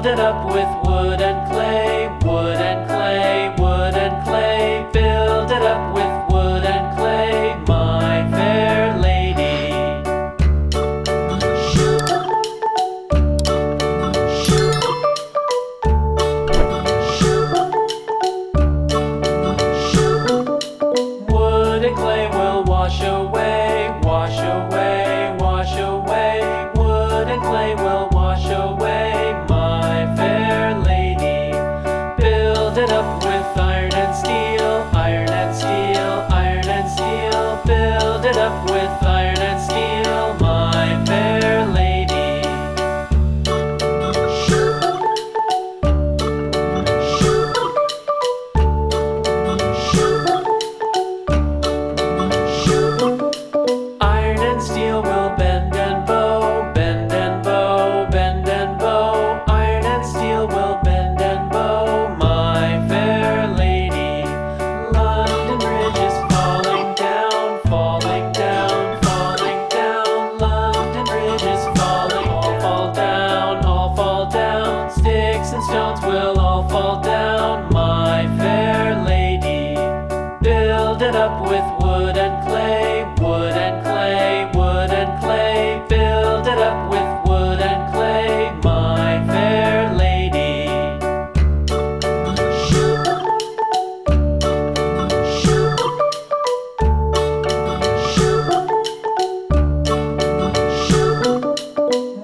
it up with wood and clay, wood and clay, wood and clay. Build it up with wood and clay, my fair lady. Wood and clay will wash away, wash away, wash away. Wood and clay will wash away, my fair lady. Build it up with iron and steel, iron and steel, iron and steel. Build it up with iron and steel, my fair lady. Iron and steel will bend and bow, bend and bow, bend and bow. Iron and steel will bend and bow, my fair lady. London Bridge is falling down, falling down, falling down. London Bridge is falling, all fall down, all fall down. Sticks and stones will all fall down, my fair lady. Build it up with wood and clay, wood and clay, wood and clay. Build it up with wood and clay, my fair lady.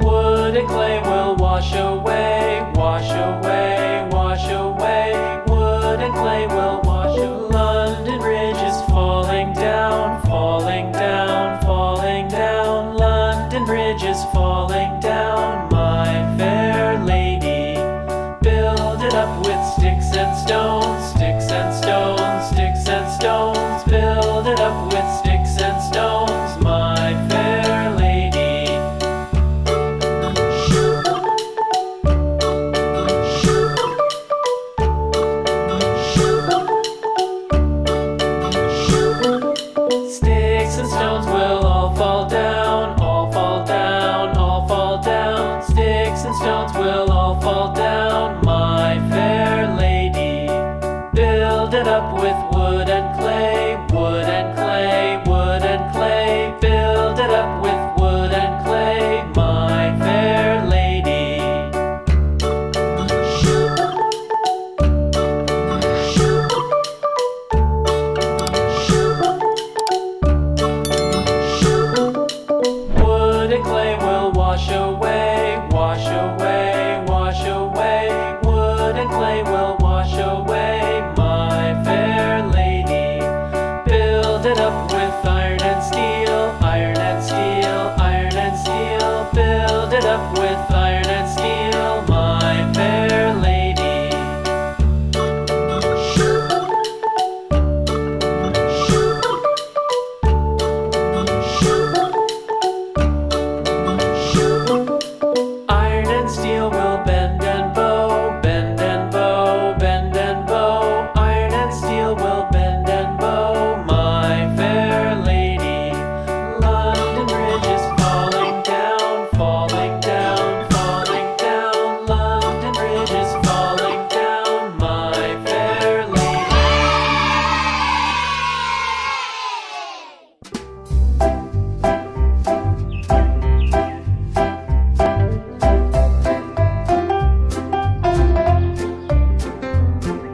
Wood and clay will wash away, wash away, wash away. Wood and clay will wash away. London Bridge is falling down, falling down, falling down. London Bridge is falling down, my fair lady. Build it up with sticks and stones, sticks and stones, sticks and stones. Build it up with sticks and stones, my fair lady. Sticks and stones will all fall down, all fall down, all fall down. Sticks and stones will all fall down.